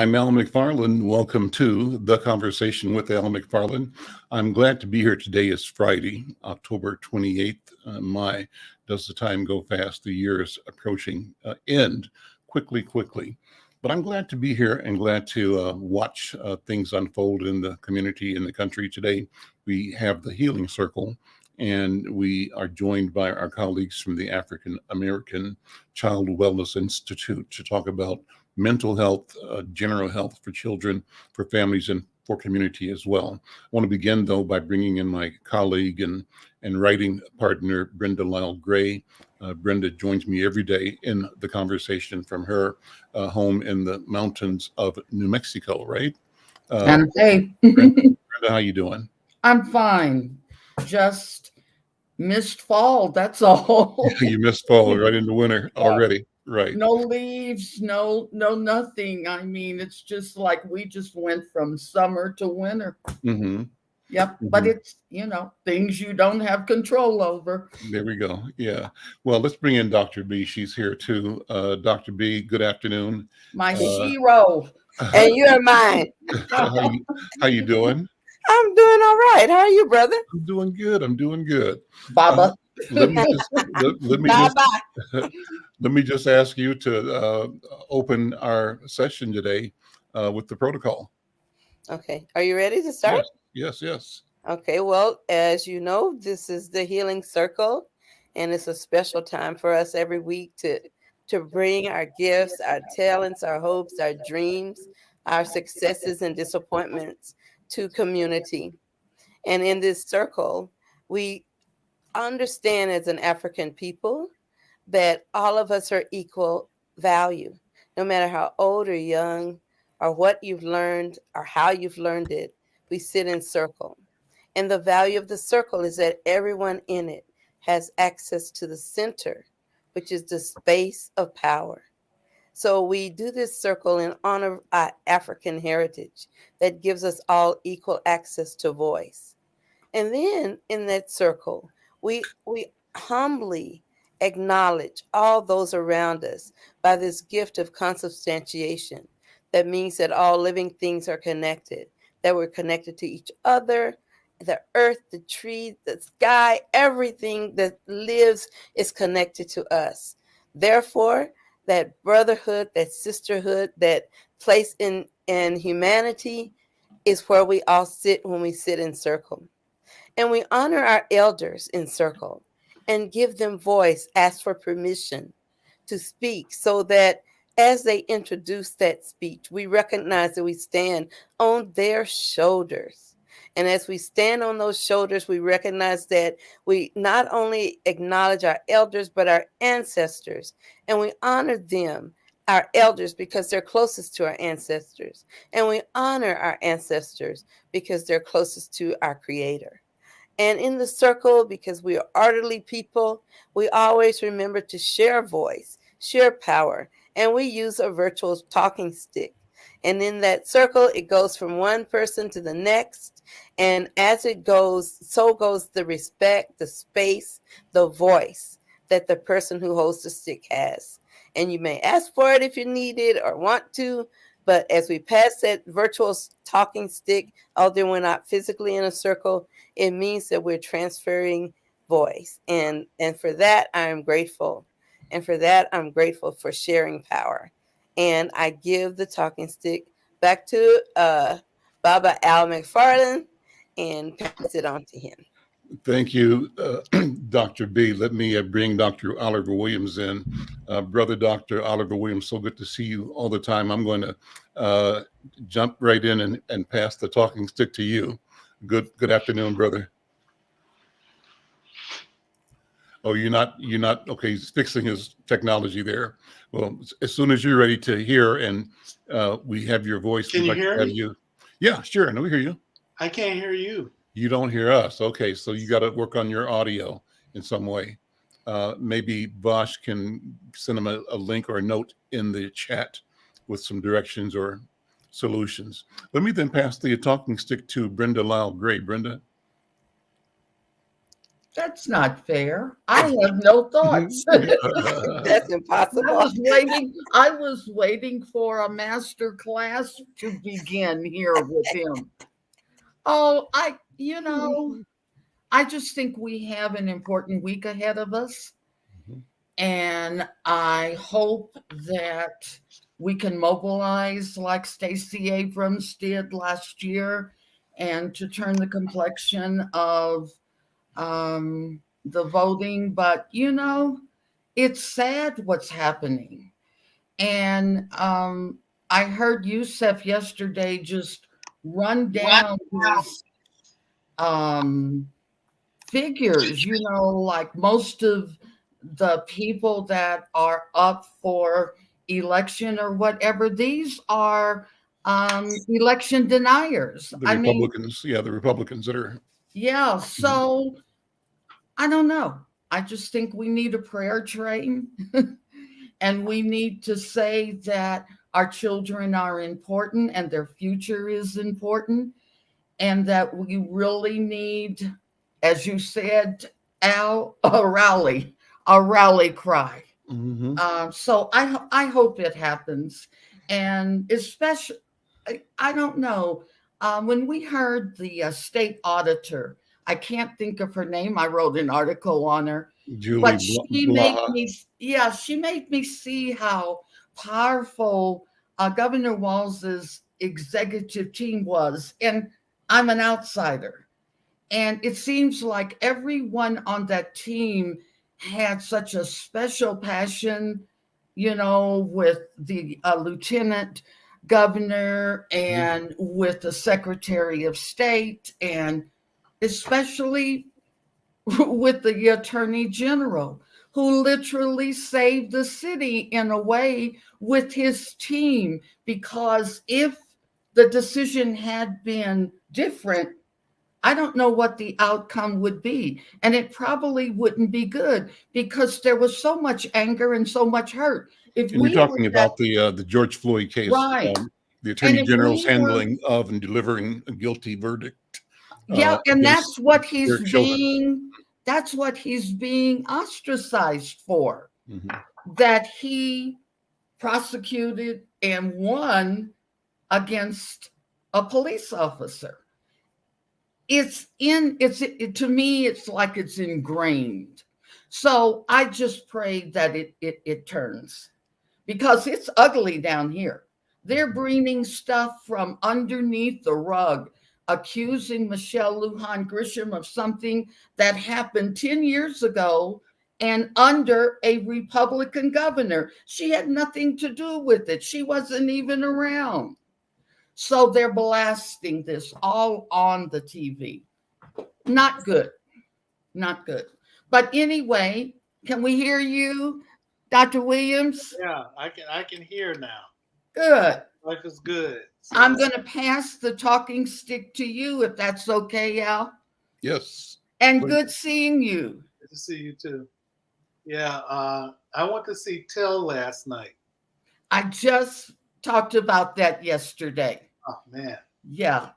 I'm Al McFarlane. Welcome to The Conversation with Al McFarlane. I'm glad to be here. Today is Friday, October 28th. My, does the time go fast? The year is approaching end quickly. But I'm glad to be here and glad to watch things unfold in the community, in the country. Today, we have the Healing Circle, and we are joined by our colleagues from the African American Child Wellness Institute to talk about mental health, general health for children, for families, and for community as well. I want to begin, though, by bringing in my colleague and writing partner, Brenda Lyle-Gray. Brenda joins me every day in the conversation from her home in the mountains of New Mexico, right? And hey, Brenda, how you doing? I'm fine. Just missed fall, that's all. You missed fall right into winter already, right? No leaves, no nothing. I mean, it's just like we just went from summer to winter. Mm-hmm. Yep, but it's, things you don't have control over. There we go. Yeah. Well, let's bring in Dr. B. She's here too. Dr. B, good afternoon. My hero. And you're mine. How you doing? I'm doing all right. How are you, brother? I'm doing good. Baba. Let me just ask you to open our session today with the protocol. Okay. Are you ready to start? Yes. Okay. Well, as you know, this is the Healing Circle, and it's a special time for us every week to bring our gifts, our talents, our hopes, our dreams, our successes and disappointments to community. And in this circle, we understand as an African people that all of us are equal value, no matter how old or young or what you've learned or how you've learned it. We sit in circle. And the value of the circle is that everyone in it has access to the center, which is the space of power. So we do this circle in honor of our African heritage that gives us all equal access to voice. And then in that circle, we humbly acknowledge all those around us by this gift of consubstantiation. That means that all living things are connected, that we're connected to each other. The earth, the tree, the sky, everything that lives is connected to us. Therefore, that brotherhood, that sisterhood, that place in humanity is where we all sit when we sit in circle. And we honor our elders in circle and give them voice, ask for permission to speak so that as they introduce that speech, we recognize that we stand on their shoulders. And as we stand on those shoulders, we recognize that we not only acknowledge our elders, but our ancestors. And we honor them, our elders, because they're closest to our ancestors. And we honor our ancestors because they're closest to our Creator. And in the circle, because we are orderly people, we always remember to share voice, share power. And we use a virtual talking stick. And in that circle, it goes from one person to the next. And as it goes, so goes the respect, the space, the voice that the person who holds the stick has. And you may ask for it if you need it or want to. But as we pass that virtual talking stick, although we're not physically in a circle, it means that we're transferring voice. And for that, I am grateful. And for that, I'm grateful for sharing power. And I give the talking stick back to Baba Al McFarlane and pass it on to him. Thank you, Dr. B. Let me bring Dr. Oliver Williams in. Brother Dr. Oliver Williams, so good to see you all the time. I'm going to jump right in and pass the talking stick to you. Good afternoon, brother. Oh, you're not okay. He's fixing his technology there. Well, as soon as you're ready to hear and we have your voice, Can you hear me? Yeah, sure. No, we hear you. I can't hear you. You don't hear us. Okay, so you got to work on your audio in some way. Maybe Bosch can send him a link or a note in the chat with some directions or solutions. Let me then pass the talking stick to Brenda Lyle-Gray. Brenda. That's not fair. I have no thoughts. That's impossible. I was waiting for a master class to begin here with him. Oh, I just think we have an important week ahead of us. And I hope that we can mobilize like Stacey Abrams did last year and to turn the complexion of the voting. But, it's sad what's happening. And I heard Youssef yesterday just run down his figures, like most of the people that are up for election or whatever, these are election deniers. The Republicans, the Republicans that are. Yeah, so I don't know. I just think we need a prayer train and we need to say that our children are important and their future is important and that we really need, as you said, Al, a rally cry. So I hope it happens. And especially, I don't know, when we heard the state auditor, I can't think of her name. I wrote an article on her. Julie but she made me see how powerful Governor Walz's executive team was. And I'm an outsider. And it seems like everyone on that team had such a special passion, with the lieutenant governor and with the secretary of state, and especially with the attorney general, who literally saved the city in a way with his team. Because if the decision had been different, I don't know what the outcome would be. And it probably wouldn't be good because there was so much anger and so much hurt. And you're talking about the George Floyd case, right? The attorney general's handling of and delivering a guilty verdict. And that's what he's being ostracized for. That he prosecuted and won against a police officer. To me, it's like it's ingrained. So I just pray that it turns, because it's ugly down here. They're bringing stuff from underneath the rug, accusing Michelle Lujan Grisham of something that happened 10 years ago and under a Republican governor. She had nothing to do with it. She wasn't even around. So they're blasting this all on the TV. Not good. Not good. But anyway, can we hear you, Dr. Williams? Yeah, I can hear now. Good. Life is good. So I'm going to pass the talking stick to you, if that's okay, Al. Yes. And good seeing you. Good to see you too. Yeah, I went to see Till last night. I just talked about that yesterday. Oh man. Yeah.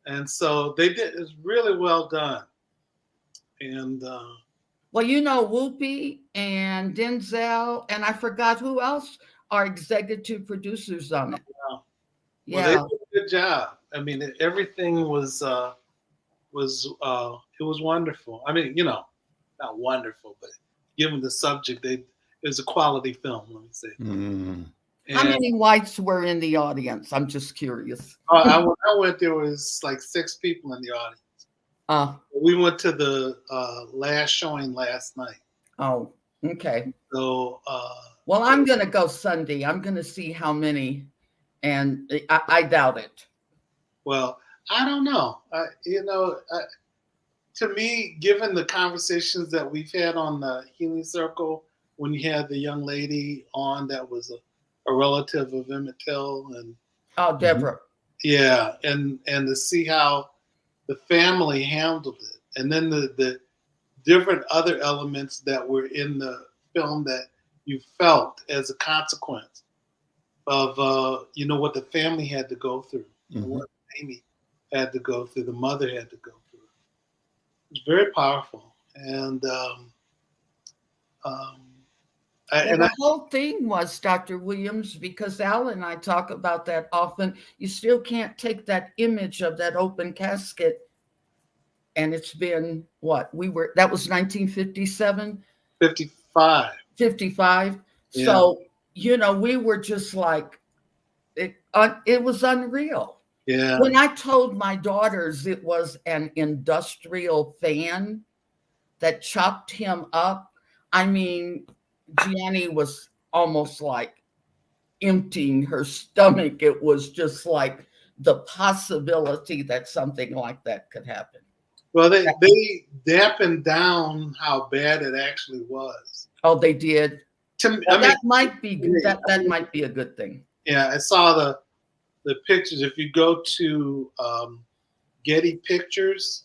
And so they did. It's really well done. And well, Whoopi and Denzel, and I forgot who else are executive producers on it. Wow. Yeah. Well, they did a good job. I mean, everything was it was wonderful. I mean, not wonderful, but given the subject, it was a quality film. Let me say. How many whites were in the audience? I'm just curious. I went. There was like 6 people in the audience. We went to the last showing last night. Oh, okay. So, well, I'm going to go Sunday. I'm going to see how many, and I doubt it. Well, I don't know. To me, given the conversations that we've had on the Healing Circle, when you had the young lady on that was a relative of Emmett Till, and Deborah. Yeah, and to see how the family handled it, and then the different other elements that were in the film that you felt as a consequence of what the family had to go through, what Amy had to go through, the mother had to go through. It's very powerful, And Well, and the whole thing was, Dr. Williams, because Al and I talk about that often, you still can't take that image of that open casket. And it's been what? That was 1957, 55. 55. Yeah, So, we were just like, it was unreal. yeah. When I told my daughters it was an industrial fan that chopped him up, I mean, Gianni was almost like emptying her stomach. It was just like the possibility that something like that could happen. Well, they dampened down how bad it actually was. Oh, they did. Well, I mean, that might be that might be a good thing. yeah, I saw the pictures. If you go to Getty Pictures,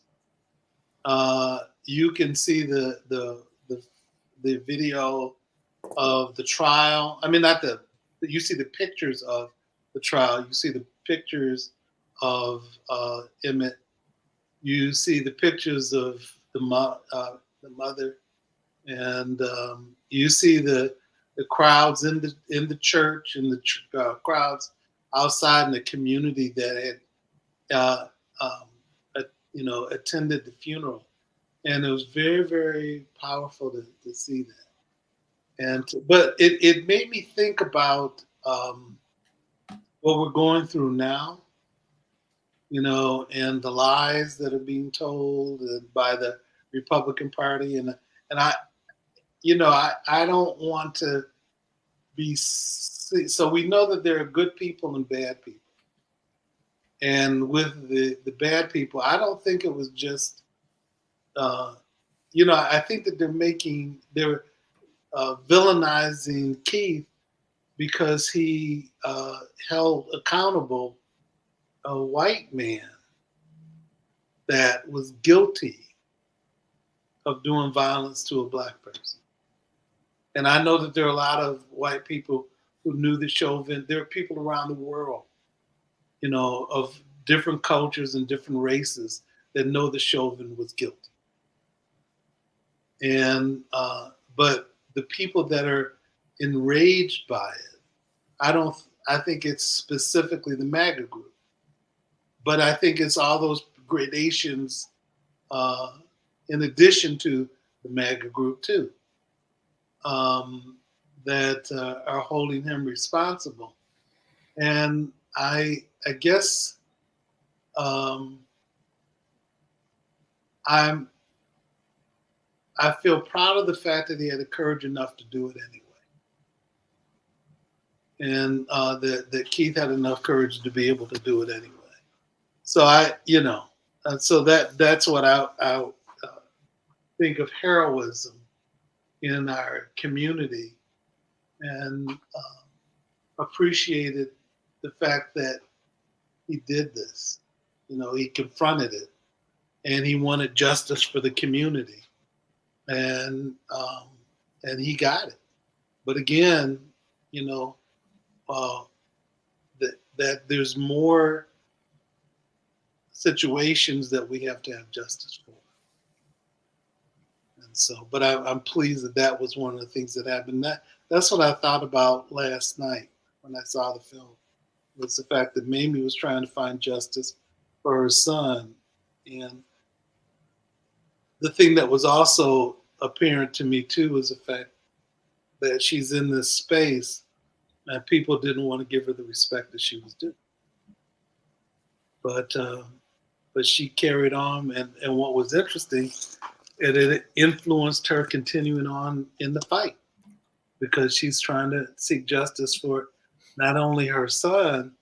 you can see the video of the trial. I mean, not you see the pictures of the trial. You see the pictures of Emmett. You see the pictures of the mother, and you see the crowds in the church and the crowds outside in the community that had attended the funeral, and it was very, very powerful to see that. But it made me think about what we're going through now, and the lies that are being told by the Republican Party, and I don't want to be. So we know that there are good people and bad people, and with the bad people, I don't think it was just. I think that they're villainizing Keith because he held accountable a white man that was guilty of doing violence to a black person. And I know that there are a lot of white people who knew that Chauvin. There are people around the world, of different cultures and different races that know that Chauvin was guilty. And but the people that are enraged by it, I think it's specifically the MAGA group, but I think it's all those gradations in addition to the MAGA group too, that are holding him responsible. And I guess I feel proud of the fact that he had the courage enough to do it anyway, and that Keith had enough courage to be able to do it anyway. So so that's what I think of heroism in our community, and appreciated the fact that he did this. He confronted it, and he wanted justice for the community, and he got it. But again, that there's more situations that we have to have justice for. And so, but I'm pleased that was one of the things that happened. That's what I thought about last night when I saw the film, was the fact that Mamie was trying to find justice for her son. And the thing that was also apparent to me too was the fact that she's in this space and people didn't want to give her the respect that she was due. But she carried on, and what was interesting, it influenced her continuing on in the fight, because she's trying to seek justice for not only her son,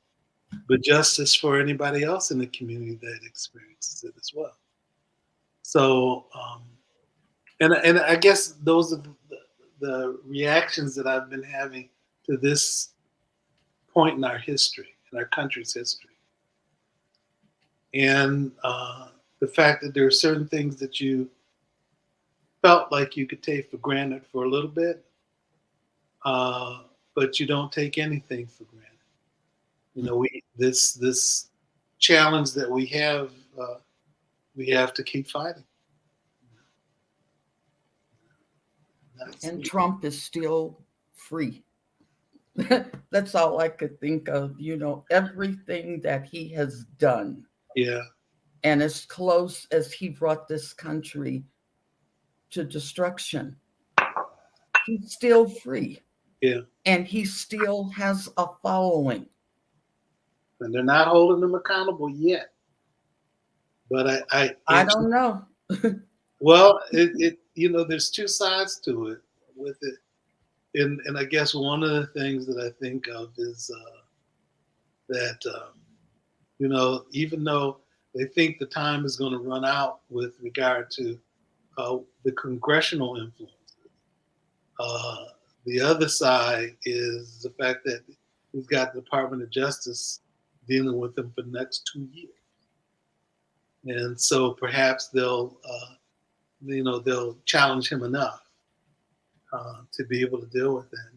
but justice for anybody else in the community that experiences it as well. So, and I guess those are the reactions that I've been having to this point in our history, in our country's history. And the fact that there are certain things that you felt like you could take for granted for a little bit, but you don't take anything for granted. This challenge that we have to keep fighting. And Trump is still free. That's all I could think of, everything that he has done. Yeah. And as close as he brought this country to destruction, he's still free. Yeah. And he still has a following. And they're not holding him accountable yet. But I don't know. Well, there's two sides to it with it. And I guess one of the things that I think of is that, even though they think the time is going to run out with regard to the congressional influences, the other side is the fact that we've got the Department of Justice dealing with them for the next 2 years. And so perhaps they'll challenge him enough to be able to deal with that.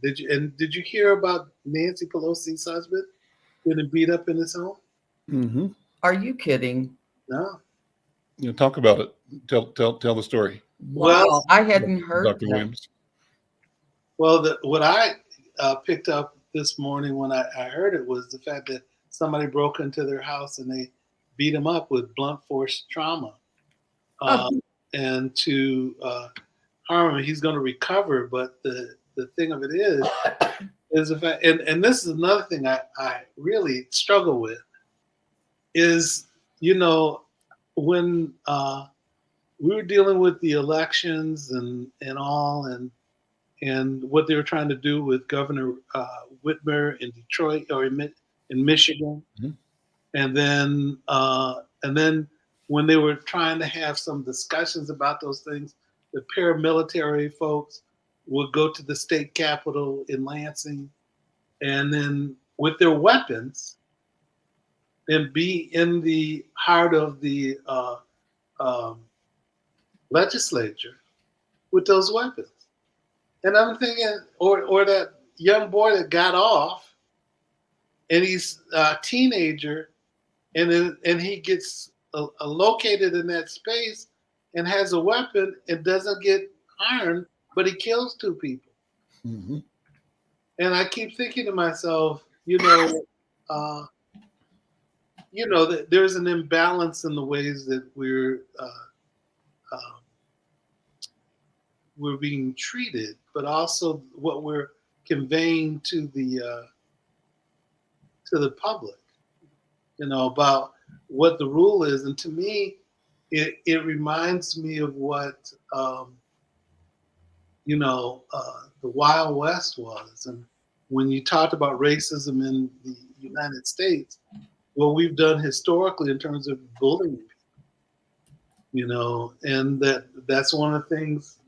Did you hear about Nancy Pelosi's husband getting beat up in his home? Mm-hmm. Are you kidding? No. Talk about it. Tell the story. Wow, Well, I hadn't heard Dr. that. Williams. Well, what I picked up this morning when I heard it was the fact that somebody broke into their house and they beat him up with blunt force trauma. And to harm him, he's going to recover. But the thing of it is the fact, and this is another thing I really struggle with, is, when we were dealing with the elections and all, and what they were trying to do with Governor Whitmer in Detroit or in Michigan, Mm-hmm. and then when they were trying to have some discussions about those things, the paramilitary folks would go to the state capitol in Lansing, and then with their weapons, and be in the heart of the legislature with those weapons. And I'm thinking, or that young boy that got off, and he's a teenager, and he gets located in that space and has a weapon and doesn't get harmed, but he kills 2 people. Mm-hmm. And I keep thinking to myself, that there's an imbalance in the ways that we're being treated, but also what we're conveying to the public, about what the rule is. And to me, it reminds me of what the Wild West was. And when you talked about racism in the United States, what we've done historically in terms of bullying people, and that's one of the things,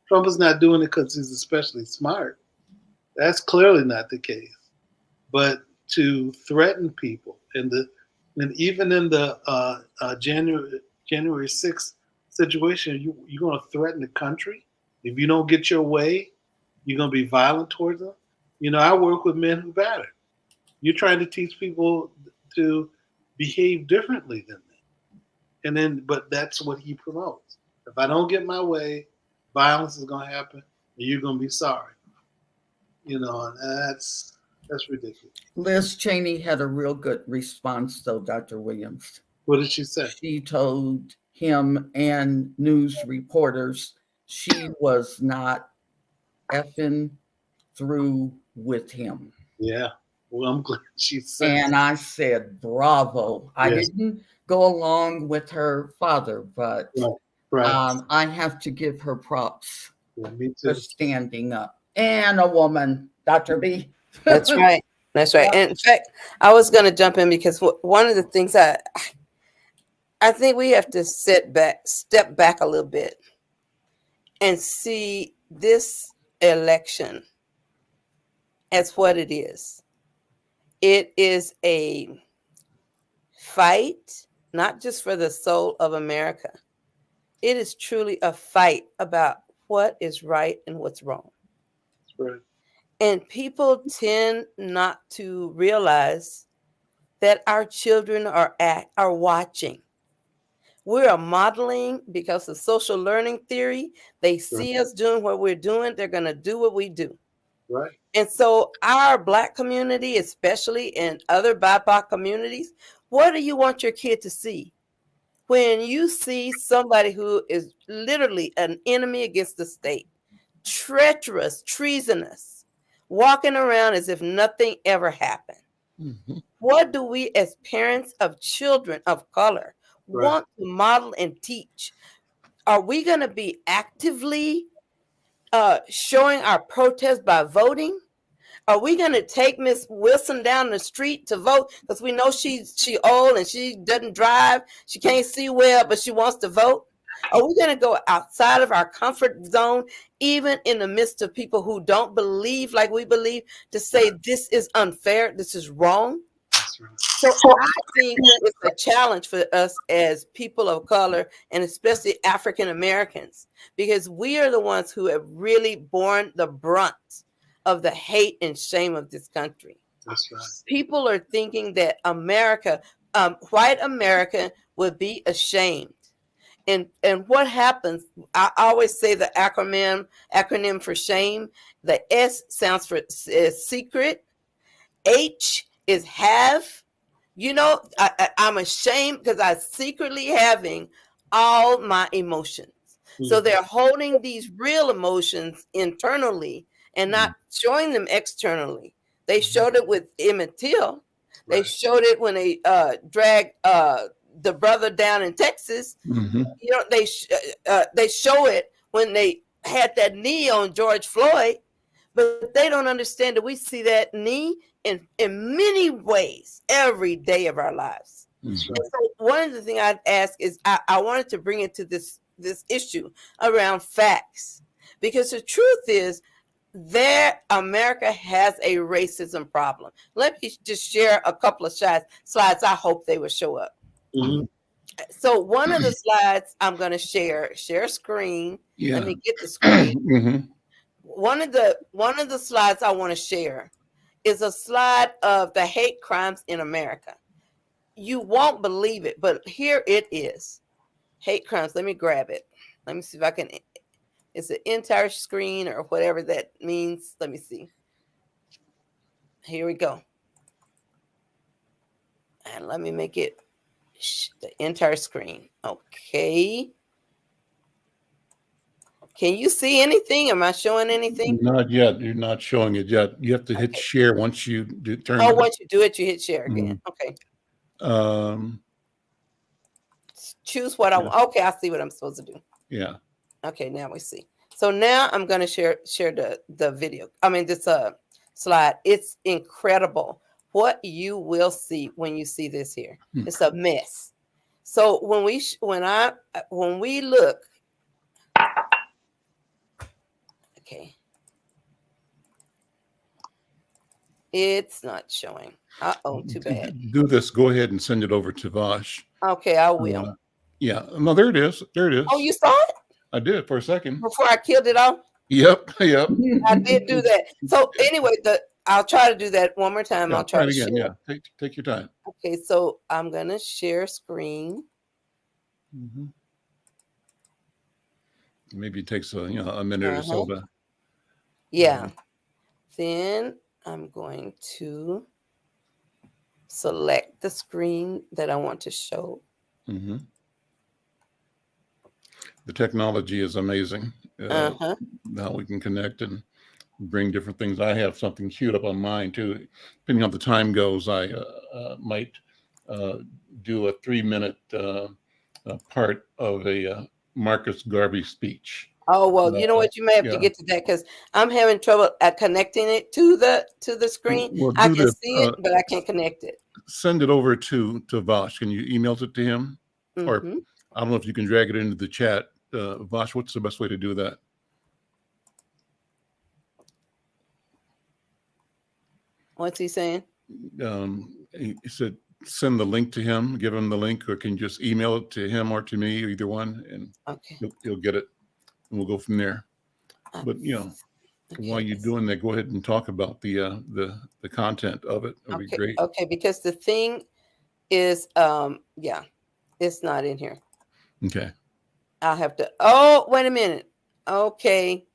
Trump is not doing it because he's especially smart. That's clearly not the case. But to threaten people, and even in the January 6th situation, you're going to threaten the country. If you don't get your way, you're going to be violent towards them. I work with men who batter. You're trying to teach people to behave differently than that. But that's what he promotes. If I don't get my way, violence is going to happen, and you're going to be sorry. And that's ridiculous. Liz Cheney had a real good response, though, Dr. Williams. What did she say? She told him and news reporters she was not effing through with him. Yeah. Well, I'm glad she said. And I said, bravo. I Yes. didn't go along with her father, but Right. I have to give her props Me too. for standing up. And a woman, Dr. B. That's right. That's right. And in fact, I was going to jump in because one of the things I think we have to step back a little bit and see this election as what it is. It is a fight, not just for the soul of America. It is truly a fight about what is right and what's wrong. That's right. And people tend not to realize that our children are watching. We are modeling because of social learning theory. They see us doing what we're doing. They're going to do what we do. Right. And so our Black community, especially, and other BIPOC communities, what do you want your kid to see? When you see somebody who is literally an enemy against the state, treacherous, treasonous, walking around as if nothing ever happened. Mm-hmm. What do we as parents of children of color want to model and teach? Are we going to be actively showing our protest by voting? Are we going to take Miss Wilson down the street to vote because we know she old and she doesn't drive, she can't see well, but she wants to vote? Are we going to go outside of our comfort zone, even in the midst of people who don't believe like we believe, to say this is unfair, this is wrong? So I think it's a challenge for us as people of color, and especially African Americans, because we are the ones who have really borne the brunt of the hate and shame of this country. That's right. People are thinking that America, white America, would be ashamed. And what happens? I always say the acronym for shame. The S stands for secret. H is have. You know, I'm ashamed because I'm secretly having all my emotions. Mm-hmm. So they're holding these real emotions internally and not showing them externally. They showed it with Emmett Till. They showed it when they dragged the brother down in Texas. Mm-hmm. You know, they show it when they had that knee on George Floyd, but they don't understand that we see that knee in many ways every day of our lives. Mm-hmm. So one of the things I'd ask is I wanted to bring it to this issue around facts, because the truth is that America has a racism problem. Let me just share a couple of slides. I hope they will show up. Mm-hmm. So one of the slides I'm going to share screen. Yeah. Let me get the screen. Mm-hmm. One of the slides I want to share is a slide of the hate crimes in America. You won't believe it, but here it is. Hate crimes. Let me grab it. Let me see if I can. It's an entire screen or whatever that means. Let me see. Here we go. And let me make it the entire screen. Okay. Can you see anything? Am I showing anything? Not yet. You're not showing it yet. You have to hit share once you turn it. Once you do it, you hit share again. Mm-hmm. Okay. Choose what I want. Okay, I see what I'm supposed to do. Yeah. Okay, now we see. So now I'm going to share the video. I mean, this slide. It's incredible what you will see when you see this here. It's a mess. So when we look. Okay. It's not showing. Too bad. Do this. Go ahead and send it over to Vash. Okay, I will. Yeah. No, there it is. There it is. Oh, you saw it? I did for a second. Before I killed it off? Yep. I did do that. So anyway, I'll try to do that one more time. Yeah, I'll try it to again. share. Yeah. Take your time. Okay, so I'm going to share screen. Mm-hmm. Maybe it takes a minute or so to. Yeah. Then I'm going to select the screen that I want to show. Mm-hmm. The technology is amazing. Now we can connect and bring different things. I have something queued up on mine too. Depending on the time goes, I might do a 3-minute part of a Marcus Garvey speech. Oh, well, you know what? You may have to get to that because I'm having trouble connecting it to the screen. Well, I can see it, but I can't connect it. Send it over to Vash. Can you email it to him? Mm-hmm. Or I don't know if you can drag it into the chat. Vash, what's the best way to do that? What's he saying? He said send the link to him, give him the link, or can you just email it to him or to me, either one, and he'll get it. And we'll go from there. But while you're doing that, go ahead and talk about the content of it. That'd be great. Okay, because the thing is, it's not in here. Okay. I'll have to. Oh, wait a minute. Okay.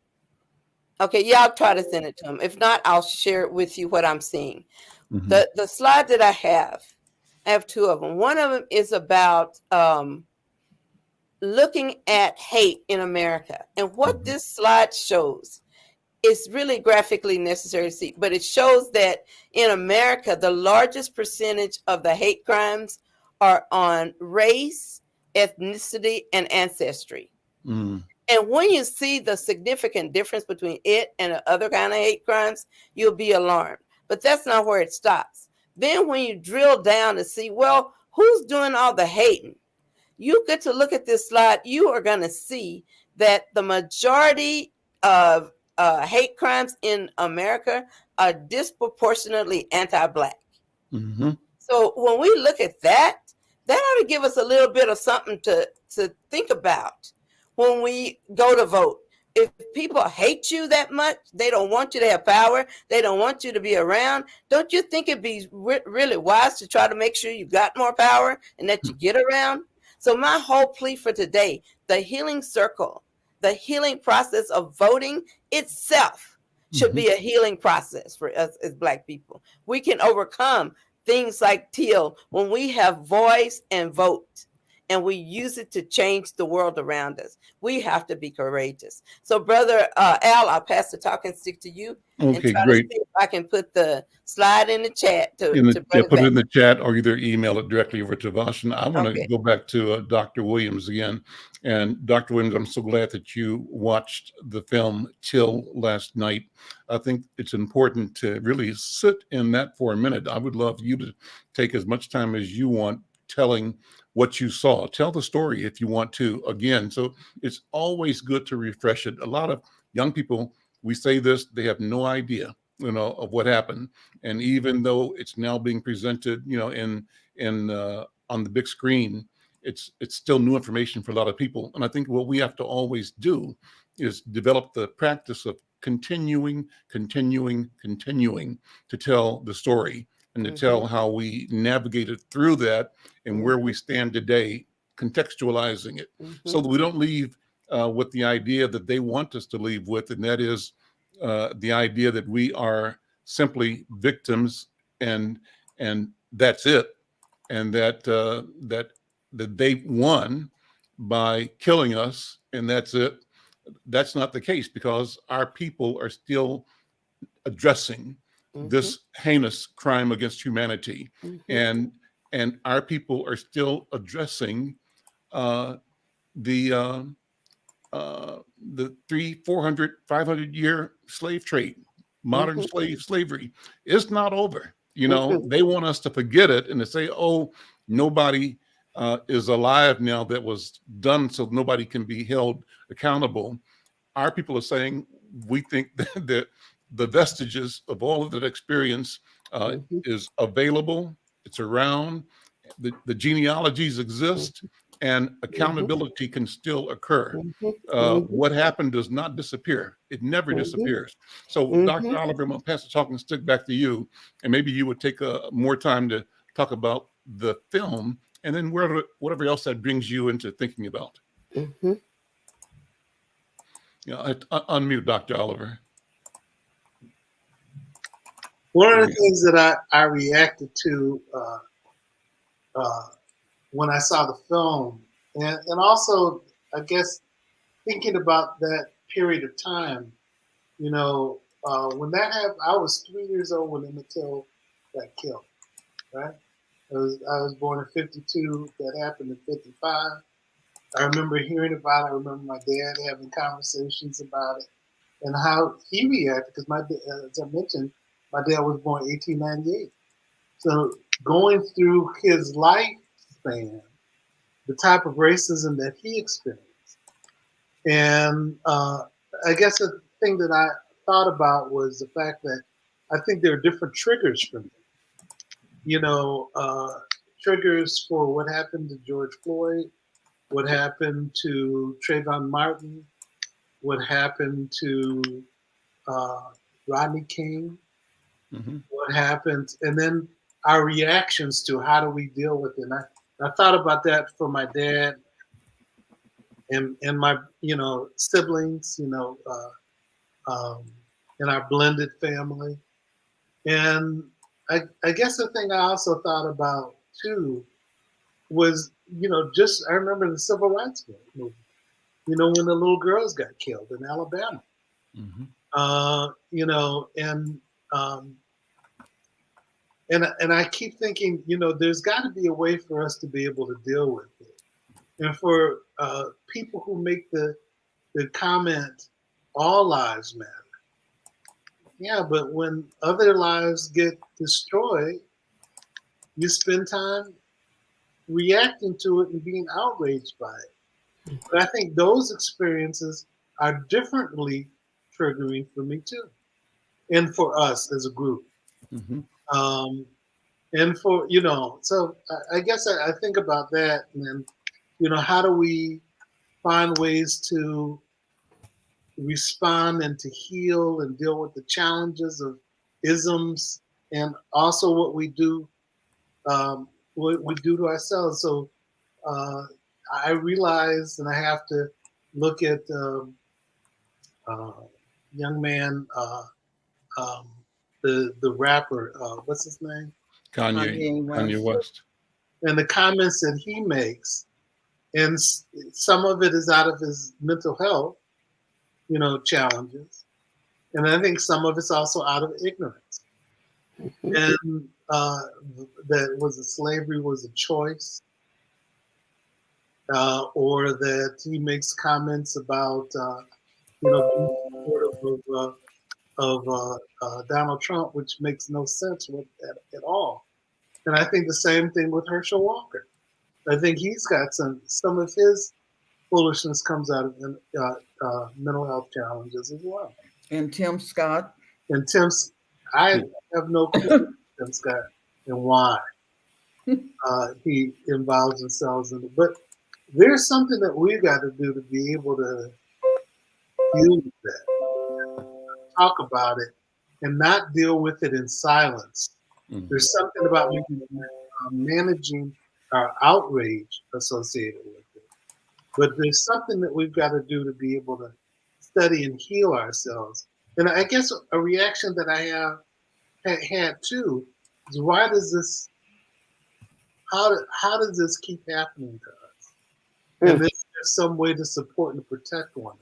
Okay, yeah, I'll try to send it to him. If not, I'll share it with you what I'm seeing. Mhm. The slide that I have two of them. One of them is about looking at hate in America. And what this slide shows, it's really graphically necessary to see, but it shows that in America, the largest percentage of the hate crimes are on race, ethnicity, and ancestry. Mm. And when you see the significant difference between it and the other kind of hate crimes, you'll be alarmed. But that's not where it stops. Then when you drill down to see, well, who's doing all the hating? You get to look at this slide, you are going to see that the majority of hate crimes in America are disproportionately anti-Black. Mm-hmm. So when we look at that, that ought to give us a little bit of something to think about when we go to vote. If people hate you that much, they don't want you to have power, they don't want you to be around, don't you think it'd be really wise to try to make sure you got more power and that you get around? So my whole plea for today, the healing circle, the healing process of voting itself should be a healing process for us as Black people. We can overcome things like teal when we have voice and vote, and we use it to change the world around us. We have to be courageous. So, Brother Al, I'll pass the talking stick to you and Okay, try great. to see if I can put the slide in the chat to Yeah, bring it put it back. in the chat or either email it directly over to Vash. And I want to Okay. go back to Dr. Williams again. And Dr. Williams, I'm so glad that you watched the film Till last night. I think it's important to really sit in that for a minute. I would love you to take as much time as you want telling what you saw. Tell the story if you want to again. So it's always good to refresh it. A lot of young people, we say this, they have no idea, of what happened. And even though it's now being presented, in on the big screen, it's still new information for a lot of people. And I think what we have to always do is develop the practice of continuing to tell the story and to tell how we navigated through that and where we stand today, contextualizing it, so that we don't leave with the idea that they want us to leave with, and that is the idea that we are simply victims and that's it, and that they won by killing us and that's it. That's not the case, because our people are still addressing this heinous crime against humanity, and our people are still addressing the 400, 500 year slave trade. Modern slavery is not over. They want us to forget it and to say, oh, nobody is alive now that was done, so nobody can be held accountable. Our people are saying, we think that the vestiges of all of that experience is available, it's around, the genealogies exist, and accountability can still occur. What happened does not disappear. It never disappears. So, Dr. Oliver, I'm going to pass the talking stick back to you, and maybe you would take more time to talk about the film, and then whatever else that brings you into thinking about. Unmute, Dr. Oliver. One of the things that I reacted to when I saw the film, and also, I guess, thinking about that period of time, when that happened, I was 3 years old when Emmett Till got killed, right? I was born in 52. That happened in 55. I remember hearing about it. I remember my dad having conversations about it and how he reacted, because as I mentioned, my dad was born in 1898. So going through his lifespan, the type of racism that he experienced. And I guess the thing that I thought about was the fact that I think there are different triggers for me. Triggers for what happened to George Floyd, what happened to Trayvon Martin, what happened to Rodney King, what happened, and then our reactions to how do we deal with it. And I thought about that for my dad and my siblings, in our blended family. And I guess the thing I also thought about too was, I remember the civil rights movement, when the little girls got killed in Alabama. Mm-hmm. And I keep thinking, there's got to be a way for us to be able to deal with it. And for people who make the comment, all lives matter. Yeah, but when other lives get destroyed, you spend time reacting to it and being outraged by it. But I think those experiences are differently triggering for me too, and for us as a group. Mm-hmm. And for, so I guess I think about that, and then, how do we find ways to respond and to heal and deal with the challenges of isms, and also what we do to ourselves. So I realize, and I have to look at young man, the rapper, what's his name? Kanye West. And the comments that he makes, and some of it is out of his mental health, challenges. And I think some of it's also out of ignorance. And that slavery was a choice, or that he makes comments about, being supportive of Donald Trump, which makes no sense at all. And I think the same thing with Herschel Walker. I think he's got some of his foolishness comes out of mental health challenges as well. And Tim Scott. And I have no clue Tim Scott and why he involves himself in it. But there's something that we've got to do to be able to deal with that, talk about it, and not deal with it in silence. Mm-hmm. There's something about managing our outrage associated with it. But there's something that we've got to do to be able to study and heal ourselves. And I guess a reaction that I have had too is, why does this, how does this keep happening to us? And there's some way to support and protect one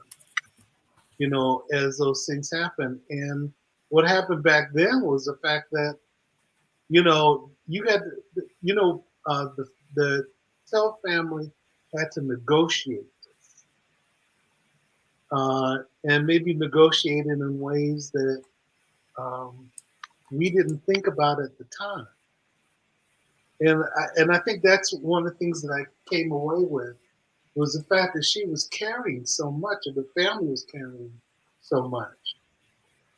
another, as those things happen. And what happened back then was the fact that, you had, the Tell family had to negotiate this. And maybe negotiate it in ways that we didn't think about at the time. And I think that's one of the things that I came away with, was the fact that she was carrying so much, and the family was carrying so much,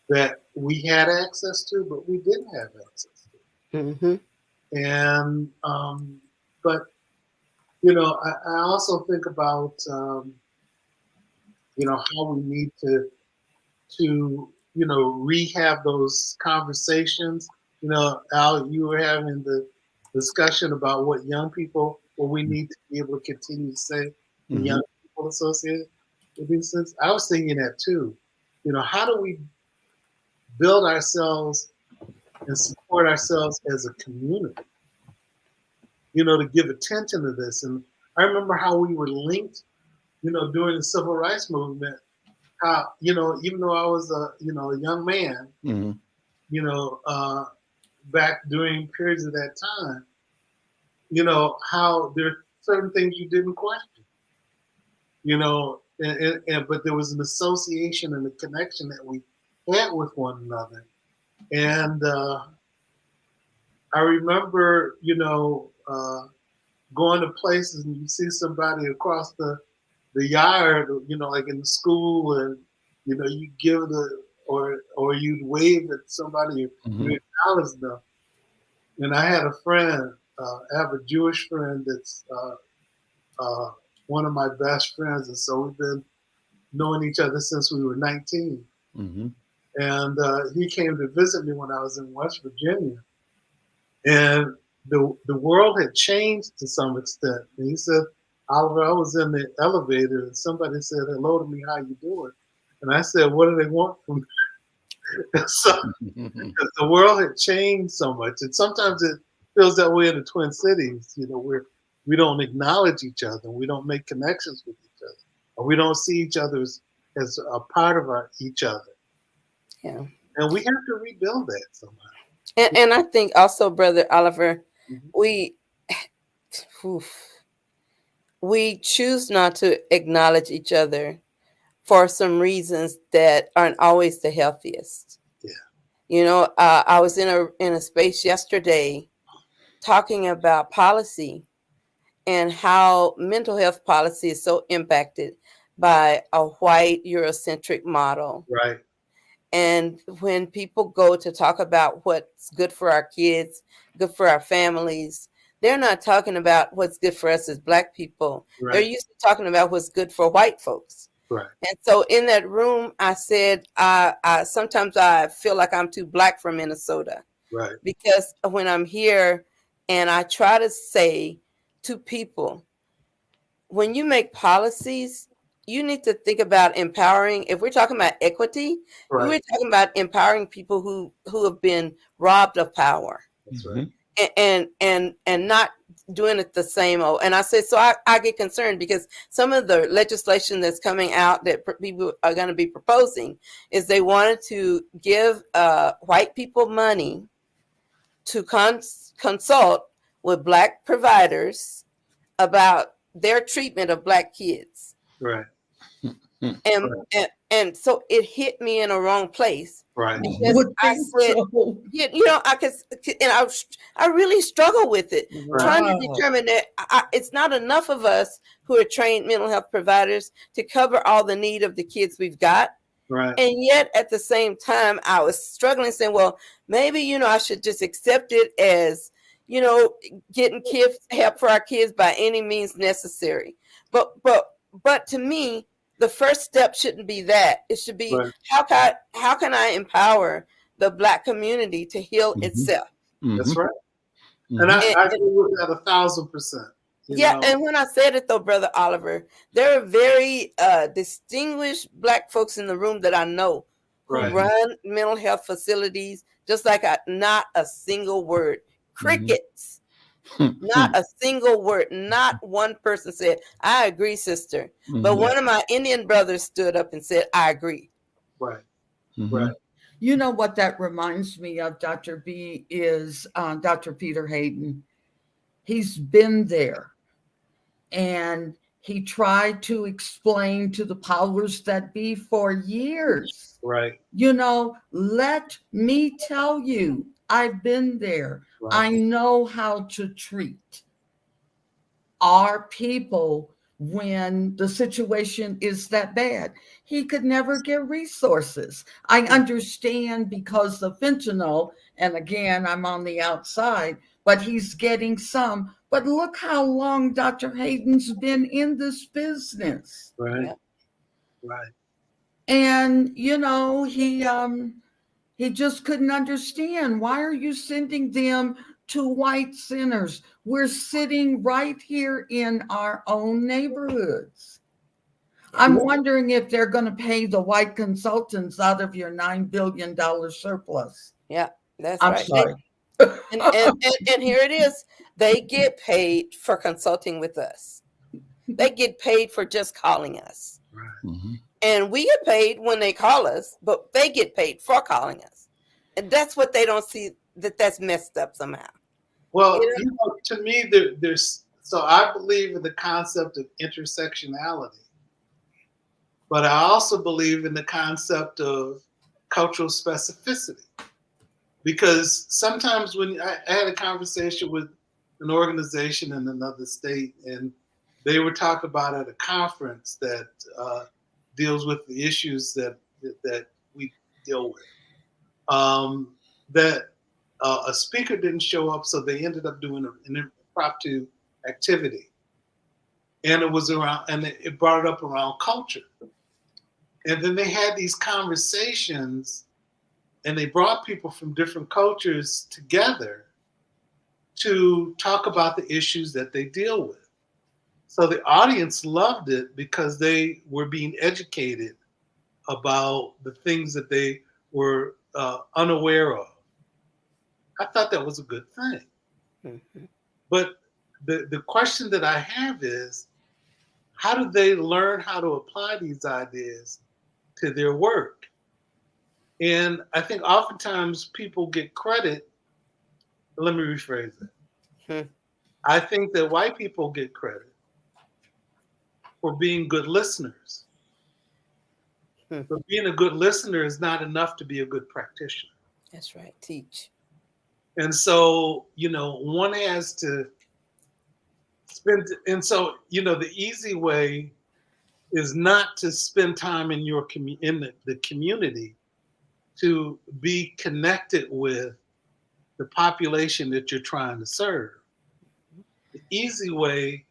that we had access to, but we didn't have access to. Mm-hmm. And, but, I also think about, how we need to rehab those conversations. Al, you were having the discussion about what we need to be able to continue to say to young people associated with these things. I was thinking that too. How do we build ourselves and support ourselves as a community? To give attention to this. And I remember how we were linked, during the civil rights movement, how, even though I was a young man, back during periods of that time, how there are certain things you didn't question, but there was an association and a connection that we had with one another. And I remember, going to places and you see somebody across the yard, like in the school, and you give or you'd wave at somebody, you acknowledge them. And I had a friend, I have a Jewish friend that's one of my best friends, and so we've been knowing each other since we were 19. Mm-hmm. And he came to visit me when I was in West Virginia, and the world had changed to some extent. And he said, Oliver, I was in the elevator and somebody said hello to me, how you doing? And I said, what do they want from me? So, because the world had changed so much. And sometimes it feels that way in the Twin Cities, we don't acknowledge each other. We don't make connections with each other. Or we don't see each other as a part of each other. Yeah. And we have to rebuild that somehow. And I think also, Brother Oliver, we choose not to acknowledge each other for some reasons that aren't always the healthiest. Yeah. I was in a space yesterday talking about policy and how mental health policy is so impacted by a white Eurocentric model. Right. And when people go to talk about what's good for our kids, good for our families, they're not talking about what's good for us as Black people. Right. They're usually talking about what's good for white folks. Right. And so in that room, I said, sometimes I feel like I'm too Black for Minnesota. Right. Because when I'm here and I try to say to people, when you make policies, you need to think about empowering. If we're talking about equity, Right. we're talking about empowering people who have been robbed of power. That's right. And not doing it the same old. And I said, so I get concerned because some of the legislation that's coming out that people are going to be proposing is they wanted to give white people money to consult with Black providers about their treatment of Black kids. Right. And so it hit me in a wrong place. Right. Because I said, I really struggle with it, trying to determine that it's not enough of us who are trained mental health providers to cover all the need of the kids we've got. Right. And yet at the same time, I was struggling saying, well, maybe, I should just accept it as, getting help for our kids by any means necessary. But to me, the first step shouldn't be that. It should be, how can I empower the Black community to heal itself? That's right. And I agree with that 1,000%. And when I said it though, Brother Oliver, there are very distinguished Black folks in the room that I know who run mental health facilities, just like not a single word. Crickets. Not a single word. Not one person said, I agree, sister. But one of my Indian brothers stood up and said, I agree. Right. Right. You know what that reminds me of, Dr. B, is Dr. Peter Hayden. He's been there. And he tried to explain to the powers that be for years. Right. Let me tell you, I've been there. Right. I know how to treat our people when the situation is that bad. He could never get resources. I understand because of fentanyl, and again, I'm on the outside, but he's getting some. But look how long Dr. Hayden's been in this business. Right. Right. And, he just couldn't understand. Why are you sending them to white centers? We're sitting right here in our own neighborhoods. I'm wondering if they're going to pay the white consultants out of your $9 billion surplus. Yeah, that's I'm right. Sorry. And here it is. They get paid for consulting with us. They get paid for just calling us. Right. Mm-hmm. And we get paid when they call us, but they get paid for calling us. And that's what they don't see, that's messed up somehow. Well, to me, so I believe in the concept of intersectionality, but I also believe in the concept of cultural specificity. Because sometimes when I had a conversation with an organization in another state, and they were talking about at a conference that deals with the issues that we deal with, that a speaker didn't show up, so they ended up doing an impromptu activity, and it was around, and it brought it up around culture, and then they had these conversations. And they brought people from different cultures together to talk about the issues that they deal with. So the audience loved it because they were being educated about the things that they were unaware of. I thought that was a good thing. Mm-hmm. But the question that I have is, how do they learn how to apply these ideas to their work? And I think oftentimes people get credit. Let me rephrase it. Hmm. I think that white people get credit for being good listeners. But being a good listener is not enough to be a good practitioner. That's right. Teach. And so, one has to spend, and so, the easy way is not to spend time in your the community to be connected with the population that you're trying to serve. The easy way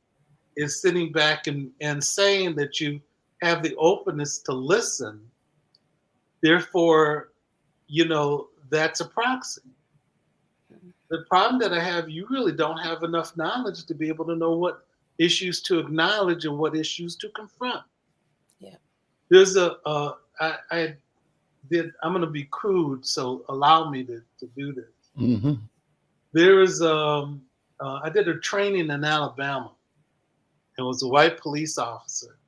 is sitting back and saying that you have the openness to listen. Therefore, that's a proxy. The problem that I have, you really don't have enough knowledge to be able to know what issues to acknowledge and what issues to confront. Yeah. There's I'm going to be crude, so allow me to do this. Mm-hmm. There is, I did a training in Alabama. It was a white police officer.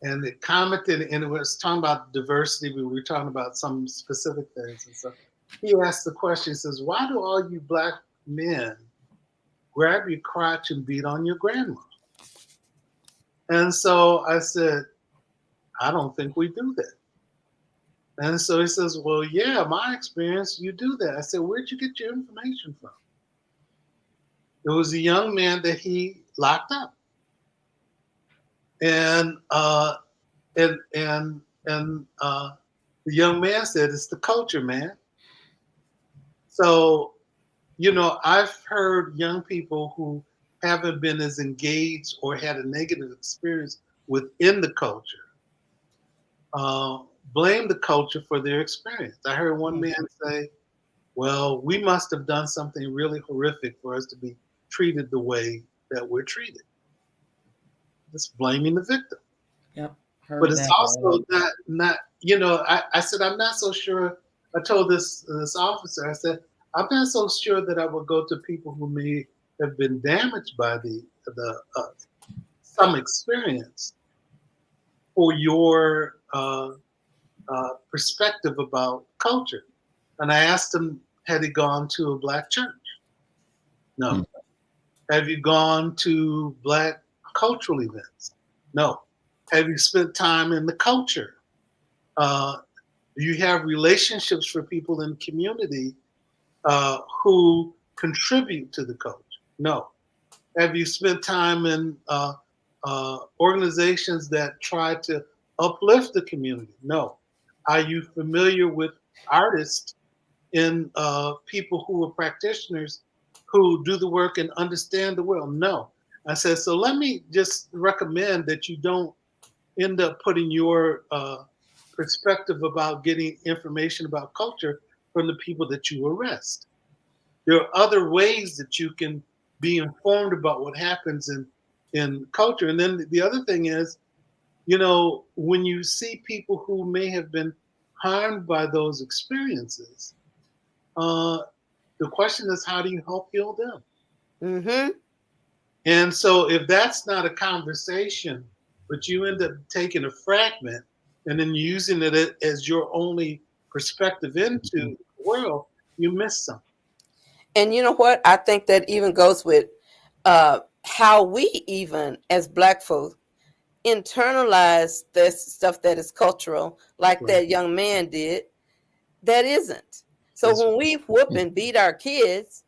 And it commented, and it was talking about diversity. We were talking about some specific things. And so he asked the question, he says, why do all you black men grab your crotch and beat on your grandma? And so I said, I don't think we do that. And so he says, well, yeah, my experience, you do that. I said, where'd you get your information from? It was a young man that he locked up. And the young man said, it's the culture, man. So, I've heard young people who haven't been as engaged or had a negative experience within the culture blame the culture for their experience. I heard one man say, well, we must have done something really horrific for us to be treated the way that we're treated. Just blaming the victim. Yep. But it's also not, I said, I'm not so sure. I told this officer, I said, I'm not so sure that I would go to people who may have been damaged by the some experience for your perspective about culture. And I asked him, had he gone to a black church? No. Hmm. Have you gone to black cultural events? No. Have you spent time in the culture? Do you have relationships for people in the community who contribute to the culture? No. Have you spent time in organizations that try to uplift the community? No. Are you familiar with artists and people who are practitioners who do the work and understand the world? No. I said, so let me just recommend that you don't end up putting your perspective about getting information about culture from the people that you arrest. There are other ways that you can be informed about what happens in culture. And then the other thing is, when you see people who may have been harmed by those experiences, the question is, how do you help heal them? Mm-hmm. And so if that's not a conversation, but you end up taking a fragment and then using it as your only perspective into the world, you miss something. And you know what? I think that even goes with how we even as Black folks internalize this stuff that is cultural, like that young man did, that isn't. So when we whoop and beat our kids,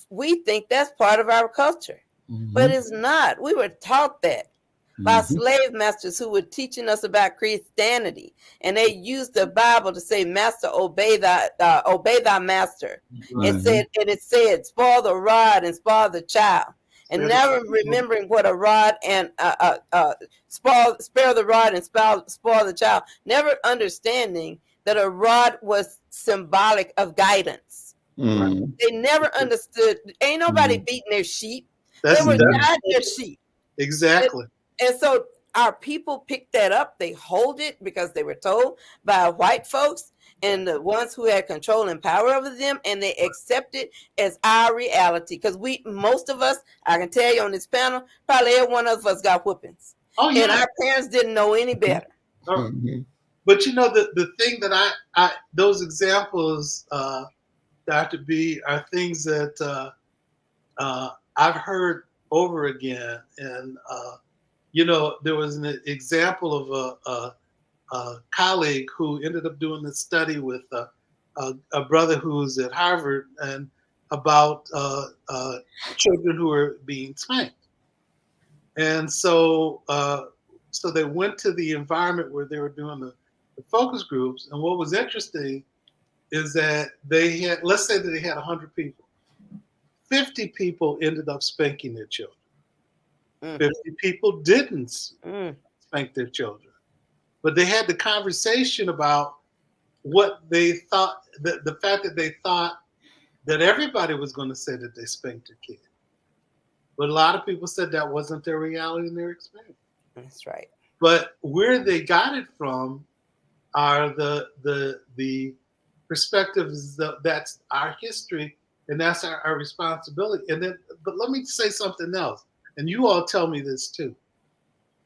we think that's part of our culture. Mm-hmm. But it's not. We were taught that by slave masters who were teaching us about Christianity, and they used the Bible to say, "Master, obey thy master." It said, "Spoil the rod and spoil the child," and never remembering what a rod and spare the rod and spoil the child. Never understanding that a rod was symbolic of guidance. They never understood. Ain't nobody beating their sheep. They were guiding their sheep. Exactly. And so our people pick that up. They hold it because they were told by white folks and the ones who had control and power over them, and they accept it as our reality. Because most of us, I can tell you on this panel, probably every one of us got whoopings. Oh yeah. And our parents didn't know any better. Mhm. But you know, the thing that I those examples, Dr. B, are things that I've heard over again. And you know, there was an example of a colleague who ended up doing this study with a brother who's at Harvard and about children who are being spanked. And so they went to the environment where they were doing the focus groups. And what was interesting is that they had, let's say that they had 100 people. 50 people ended up spanking their children. 50 people didn't spank their children. But they had the conversation about what they thought, the fact that they thought that everybody was going to say that they spanked their kid. But a lot of people said that wasn't their reality and their experience. That's right. But where they got it from are the perspectives that's our history and that's our responsibility. And then, but let me say something else, and you all tell me this too.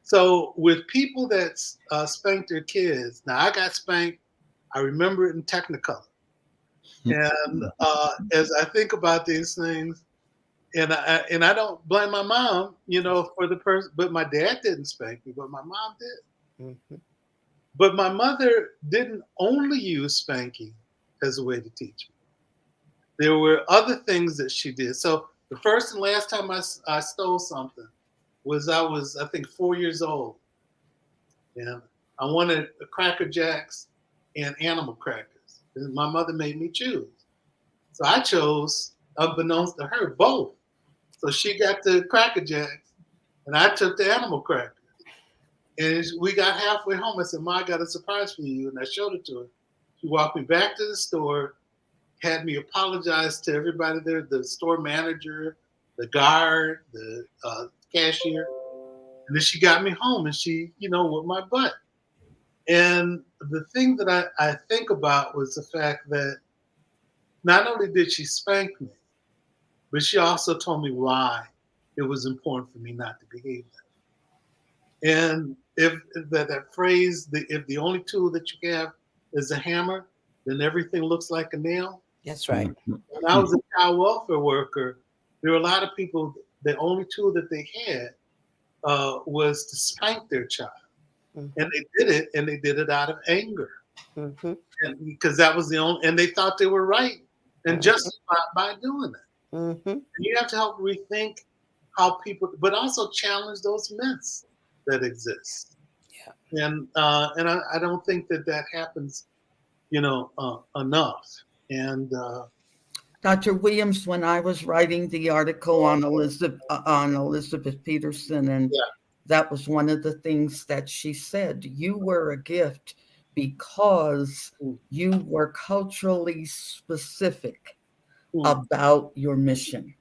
So with people that spank their kids, now I got spanked. I remember it in Technicolor. And as I think about these things, and I don't blame my mom, you know, for the person, but my dad didn't spank me, but my mom did. Mm-hmm. But my mother didn't only use spanking as a way to teach me. There were other things that she did. So the first and last time I stole something was I think 4 years old. And I wanted Cracker Jacks and animal crackers. And my mother made me choose. So I chose, unbeknownst to her, both. So she got the Cracker Jacks and I took the animal crackers. And we got halfway home. I said, Ma, I got a surprise for you. And I showed it to her. She walked me back to the store, had me apologize to everybody there, the store manager, the guard, the cashier. And then she got me home and she, you know, whipped my butt. And the thing that I think about was the fact that not only did she spank me, but she also told me why it was important for me not to behave that. And if that phrase, if the only tool that you have is a hammer, then everything looks like a nail. That's right. When I was a child welfare worker, there were a lot of people, the only tool that they had was to spank their child. Mm-hmm. And they did it out of anger. Mm-hmm. And because that was the only, and they thought they were right and justified by doing it. Mm-hmm. And you have to help rethink how people, but also challenge those myths that exist. Yeah. And I don't think that happens, you know, enough. And Dr. Williams, when I was writing the article on Elizabeth Peterson, and that was one of the things that she said, you were a gift because you were culturally specific about your mission.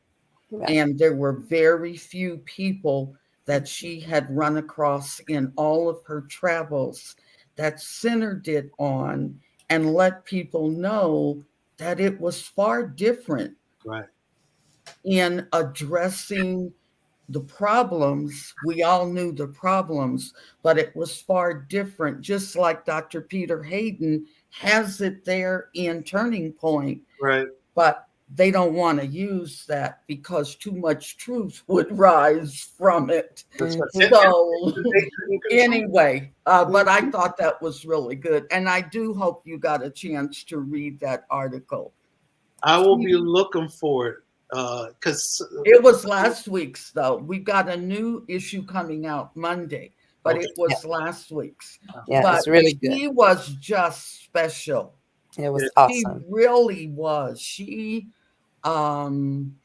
Right. And there were very few people that she had run across in all of her travels that centered it on and let people know that it was far different in addressing the problems. We all knew the problems, but it was far different, just like Dr. Peter Hayden has it there in Turning Point. Right. But they don't want to use that because too much truth would rise from it. So anyway, but I thought that was really good. And I do hope you got a chance to read that article. I will be looking for it. Because it was last week's, though. We got a new issue coming out Monday, but it was last week's. Yeah, but it's really good. She was just special. It was awesome. She really was. She, and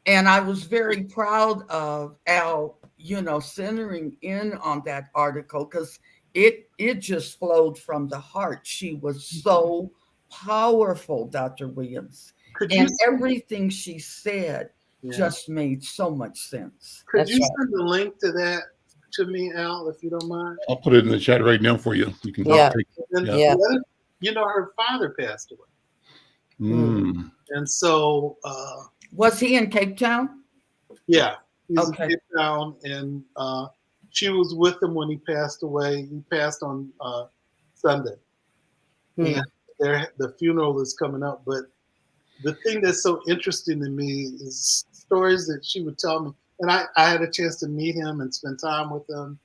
I was very proud of Al, you know, centering in on that article because it just flowed from the heart. She was so powerful, Dr. Williams. And everything she said, just made so much sense. Could That's you right. send the link to that to me, Al, if you don't mind? I'll put it in the chat right now for you. You can Yeah. take And Yeah. Yeah. the other, you know, her father passed away. Mm. And so, Was he in Cape Town? yeah, he's Okay. in Cape Town, and she was with him when he passed away. He passed on Sunday. Hmm. And the funeral is coming up. But the thing that's so interesting to me is stories that she would tell me. And I had a chance to meet him and spend time with him.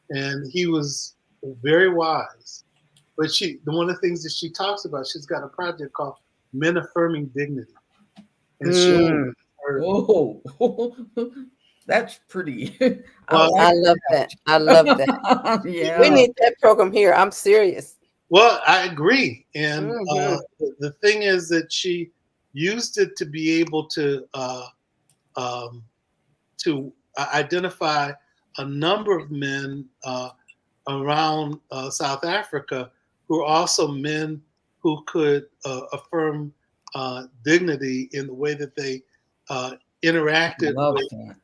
And he was very wise. But one of the things that she talks about, she's got a project called Men Affirming Dignity. And Mm. Oh, that's pretty. Well, I love that. I love that. Yeah. We need that program here. I'm serious. well, I agree. And Mhm. the thing is that she used it to be able to identify a number of men around South Africa who are also men who could affirm dignity in the way that they interacted Love with. that.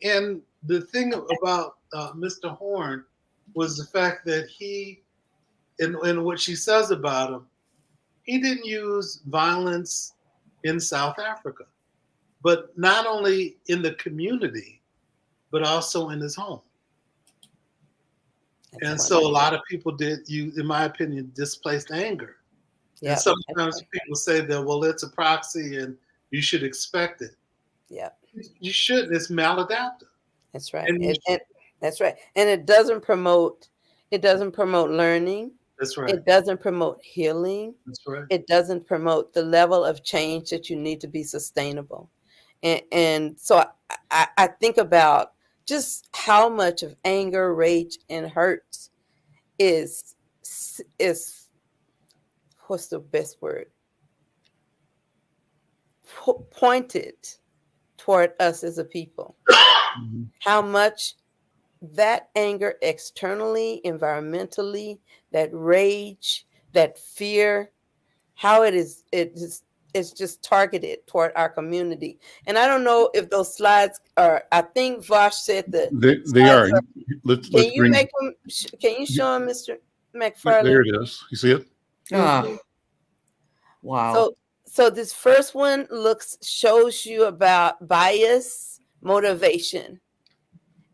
And the thing about Mr. Horn was the fact that he, and what she says about him, he didn't use violence in South Africa, but not only in the community, but also in his home. And so a lot of people in my opinion, displaced anger. Yeah. And sometimes people say that, well, it's a proxy and you should expect it. Yeah. You shouldn't. It's maladaptive. That's right. And That's right. And it doesn't promote learning. that's right. It doesn't promote healing. That's right. It doesn't promote the level of change that you need to be sustainable. And so I think about just how much of anger, rage, and hurt is what's the best word? Pointed toward us as a people. How much that anger externally, environmentally, that rage, that fear, how it's just targeted toward our community. And I don't know if those slides are, I think Vosh said that They are. Let's can you bring. make them, can you show them, Mr. There McFarlane? it is. You see it? Ah, wow. So this first one shows you about bias, motivation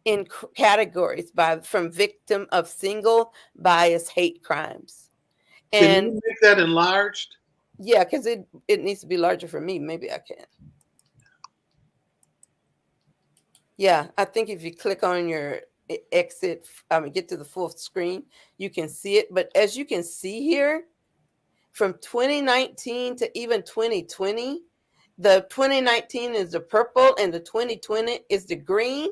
in categories from victim of single bias hate crimes. Can And you make that enlarged? yeah, because it needs to be larger for me. Maybe I can. Yeah, I think if you click on your exit, get to the full screen, you can see it. But as you can see here, from 2019 to even 2020, the 2019 is the purple and the 2020 is the green.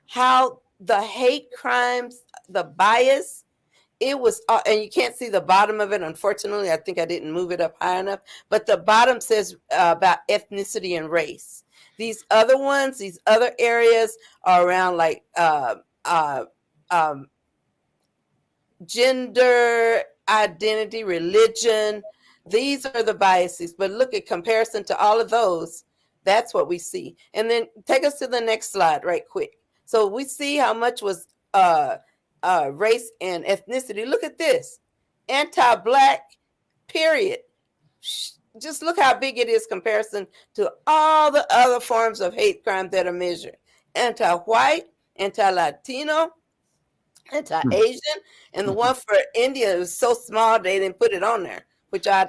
How the hate crimes, the bias, it was, and you can't see the bottom of it, unfortunately. I think I didn't move it up high enough. But the bottom says about ethnicity and race. These other ones, these other areas are around like gender, identity, religion. These are the biases. But look at comparison to all of those. That's what we see. And then take us to the next slide right quick. So we see how much was race and ethnicity. Look at this. Anti-Black, period. Just look how big it is comparison to all the other forms of hate crime that are measured. Anti-white, anti-Latino, anti-Asian, and the one for India was so small they didn't put it on there, which I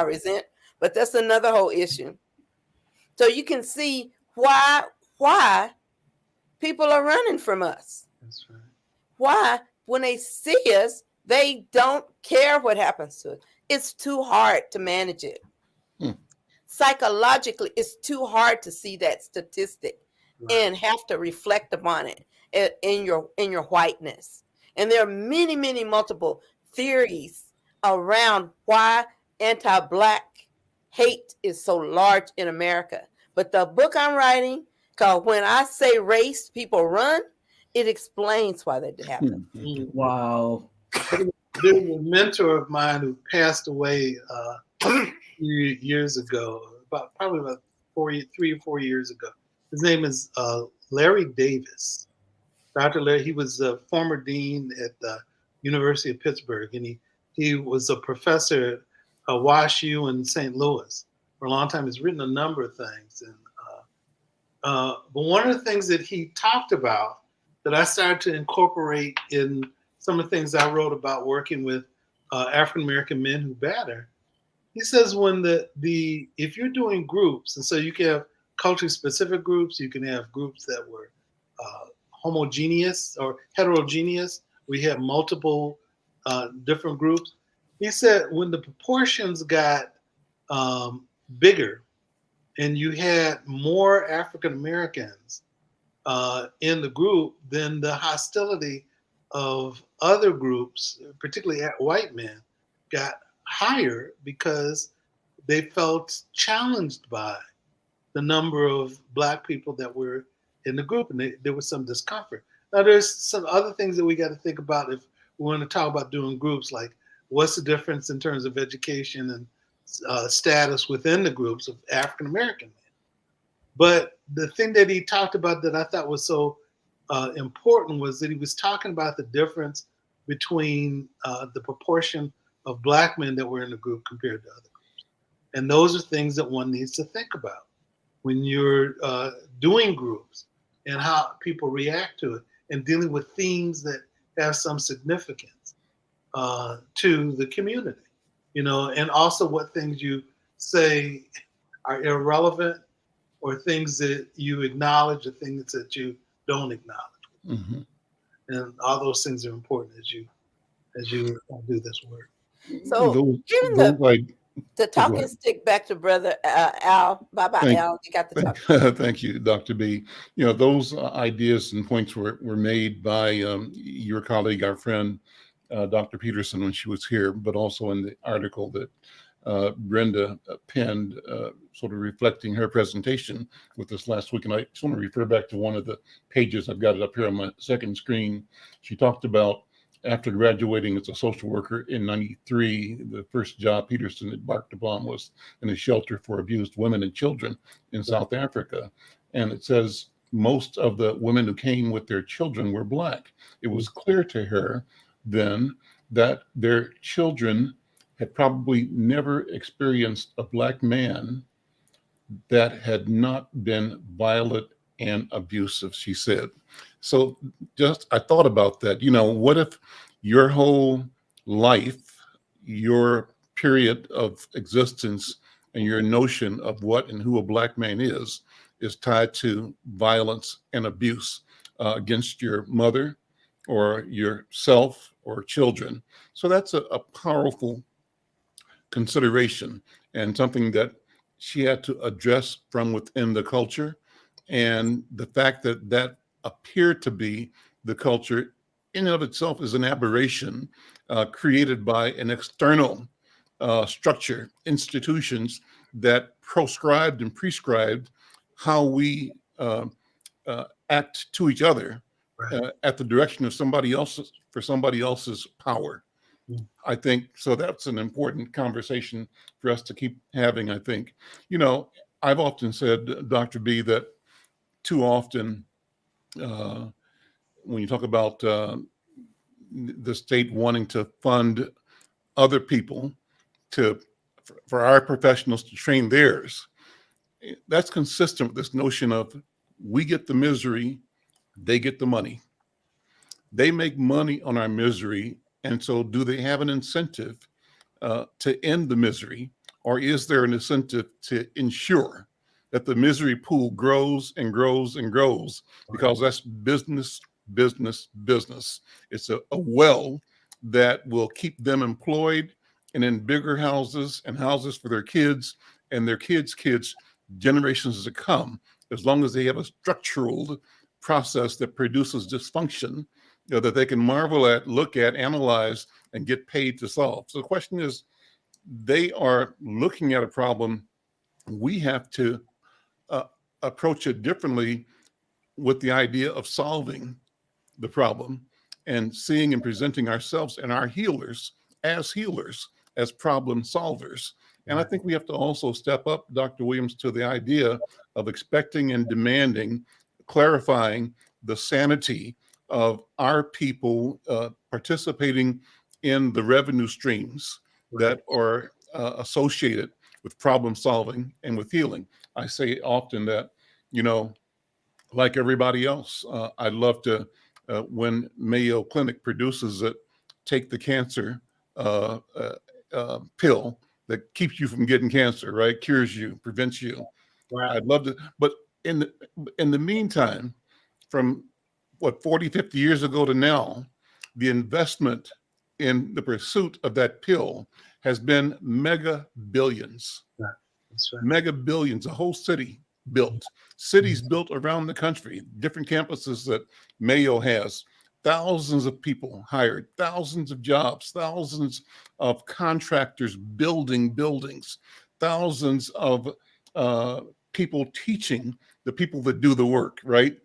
resent. But that's another whole issue. So you can see why people are running from us. That's right. Why, when they see us, they don't care what happens to us. It's too hard to manage it. Psychologically, it's too hard to see that statistic and have to reflect upon it in your whiteness. And there are many, many multiple theories around why anti-Black hate is so large in America. But the book I'm writing, called When I Say Race, People Run, it explains why that happened. Wow. There was a mentor of mine who passed away a few years ago, probably about 3 or 4 years ago. His name is Larry Davis. Dr. Larry, he was a former dean at the University of Pittsburgh, and he was a professor at WashU in St. Louis for a long time. He's written a number of things. But one of the things that he talked about that I started to incorporate in some of the things I wrote about working with African-American men who batter, he says when if you're doing groups, and so you can have culturally specific groups, you can have groups that were homogeneous or heterogeneous, we have multiple different groups. He said when the proportions got bigger and you had more African Americans in the group, then the hostility of other groups, particularly white men, got higher because they felt challenged by the number of Black people that were in the group, and there was some discomfort. Now, there's some other things that we got to think about if we want to talk about doing groups, like what's the difference in terms of education and status within the groups of African American men. But the thing that he talked about that I thought was so important was that he was talking about the difference between the proportion of Black men that were in the group compared to other groups. And those are things that one needs to think about when you're doing groups and how people react to it and dealing with themes that have some significance to the community, and also what things you say are irrelevant or things that you acknowledge or things that you don't acknowledge. Mm-hmm. And all those things are important as you do this work. So giving the talking stick back to Brother Al. Bye-bye, Al. You got the talking. Thank you, Dr. B. Those ideas and points were made by your colleague, our friend, Dr. Peterson, when she was here, but also in the article that Brenda penned, sort of reflecting her presentation with us last week. And I just want to refer back to one of the pages. I've got it up here on my second screen. She talked about after graduating as a social worker in '93, the first job Peterson embarked upon was in a shelter for abused women and children in South Africa. And it says most of the women who came with their children were Black. It was clear to her then that their children had probably never experienced a Black man that had not been violent and abusive, she said. So I thought about that. What if your whole life, your period of existence, and your notion of what and who a Black man is tied to violence and abuse against your mother or yourself or children? So that's a powerful consideration and something that she had to address from within the culture. And the fact that appeared to be the culture in and of itself is an aberration created by an external structure, institutions that proscribed and prescribed how we act to each other at the direction of somebody else's power. I think so. That's an important conversation for us to keep having. I think, I've often said, Dr. B, that too often when you talk about the state wanting to fund other people for our professionals to train theirs, that's consistent with this notion of we get the misery, they get the money. They make money on our misery. And so do they have an incentive to end the misery, or is there an incentive to ensure that the misery pool grows and grows and grows? Because that's business. It's a well that will keep them employed and in bigger houses and houses for their kids and their kids' kids, generations to come, as long as they have a structural process that produces dysfunction that they can marvel at, look at, analyze, and get paid to solve. So the question is, they are looking at a problem. We have to approach it differently with the idea of solving the problem and seeing and presenting ourselves and our healers, as problem solvers, And I think we have to also step up, Dr. Williams, to the idea of expecting and demanding, clarifying the sanity of our people participating in the revenue streams that are associated with problem solving and with healing. I say often that, you know, like everybody else, I'd love to, when Mayo Clinic produces it, take the cancer pill that keeps you from getting cancer, right? Cures you, prevents you. Right. I'd love to, but in the meantime, from what, 40, 50 years ago to now, the investment in the pursuit of that pill has been mega billions. Right. That's right. Mega billions, a whole city built, cities built around the country, different campuses that Mayo has, thousands of people hired, thousands of jobs, thousands of contractors building buildings, thousands of people teaching the people that do the work, right?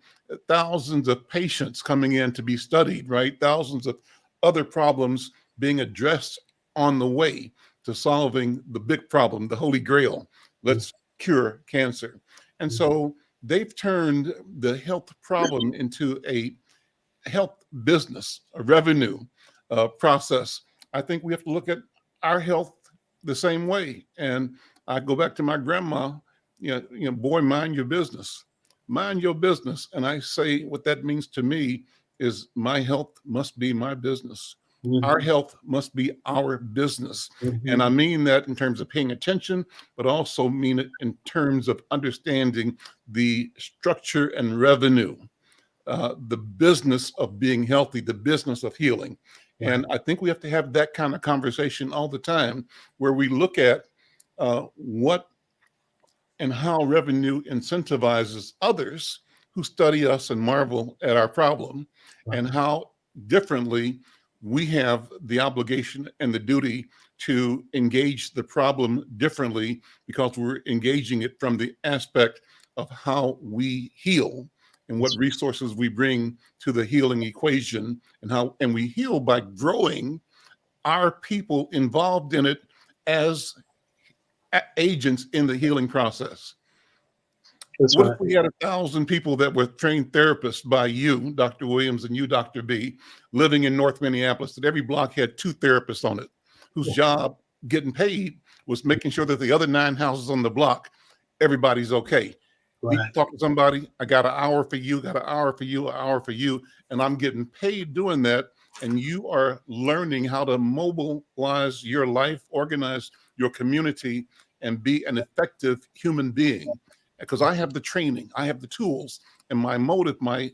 Thousands of patients coming in to be studied, right? Thousands of other problems being addressed on the way to solving the big problem, the Holy Grail. Let's cure cancer. And so they've turned the health problem into a health business, a revenue process. I think we have to look at our health the same way. And I go back to my grandma, boy, mind your business. Mind your business. And I say what that means to me is my health must be my business. Mm-hmm. Our health must be our business. Mm-hmm. And I mean that in terms of paying attention, but also mean it in terms of understanding the structure and revenue, the business of being healthy, the business of healing. Right. And I think we have to have that kind of conversation all the time where we look at what and how revenue incentivizes others who study us and marvel at our problem, right, and how differently we have the obligation and the duty to engage the problem differently because we're engaging it from the aspect of how we heal and what resources we bring to the healing equation, and we heal by growing our people involved in it as agents in the healing process. That's what right. If we had 1,000 people that were trained therapists by you, Dr. Williams, and you, Dr. B, living in North Minneapolis, that every block had 2 therapists on it, whose job, getting paid, was making sure that the other 9 houses on the block, everybody's okay. Right. Need to talk to somebody, I got an hour for you, got an hour for you, an hour for you, and I'm getting paid doing that, and you are learning how to mobilize your life, organize your community, and be an effective human being. Because I have the training, I have the tools, and my motive, my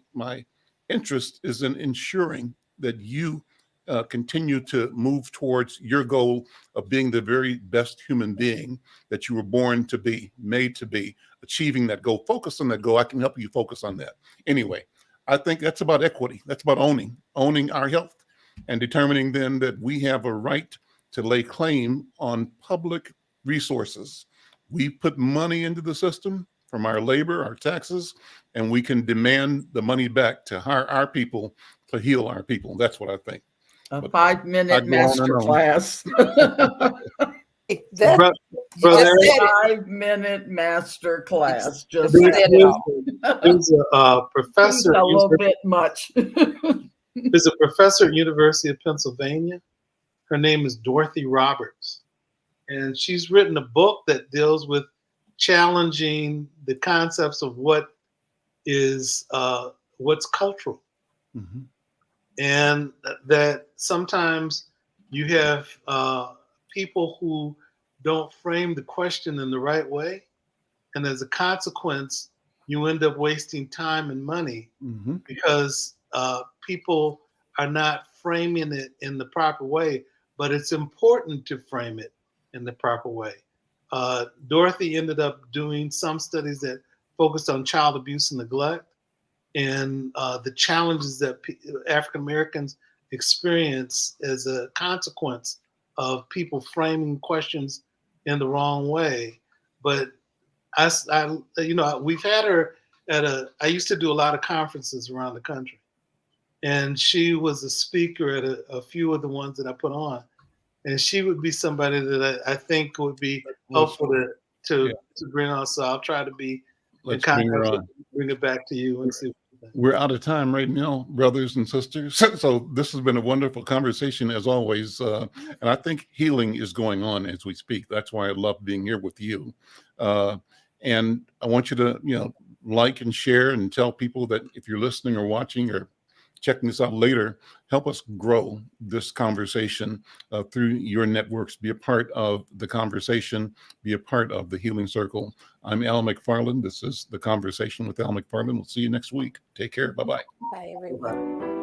interest is in ensuring that you continue to move towards your goal of being the very best human being that you were born to be, made to be, achieving that goal. Focus on that goal. I can help you focus on that. Anyway, I think that's about equity. That's about owning our health and determining then that we have a right to lay claim on public resources. We put money into the system from our labor, our taxes, and we can demand the money back to hire our people to heal our people. That's what I think. A 5-minute master class. There's a 5-minute master class. Just there's a professor. A little bit much. There's a professor at University of Pennsylvania. Her name is Dorothy Roberts, and she's written a book that deals with challenging the concepts of what is what's cultural. Mm-hmm. And that sometimes you have people who don't frame the question in the right way. And as a consequence, you end up wasting time and money mm-hmm. because people are not framing it in the proper way. But it's important to frame it in the proper way. Dorothy ended up doing some studies that focused on child abuse and neglect and the challenges that African Americans experience as a consequence of people framing questions in the wrong way. But we've had her I used to do a lot of conferences around the country, and she was a speaker at a few of the ones that I put on. And she would be somebody that I think would be hopeful to Yeah. bring on. So I'll try to be Let's in bring her contact, on. bring it back to you and see. We're out of time right now, brothers and sisters. So this has been a wonderful conversation as always. And I think healing is going on as we speak. That's why I love being here with you. And I want you to, like and share and tell people that if you're listening or watching or checking this out later, help us grow this conversation through your networks. Be a part of the conversation, be a part of the Healing Circle. I'm Al McFarlane. This is The Conversation with Al McFarlane. We'll see you next week. Take care. Bye-bye. Bye, everyone.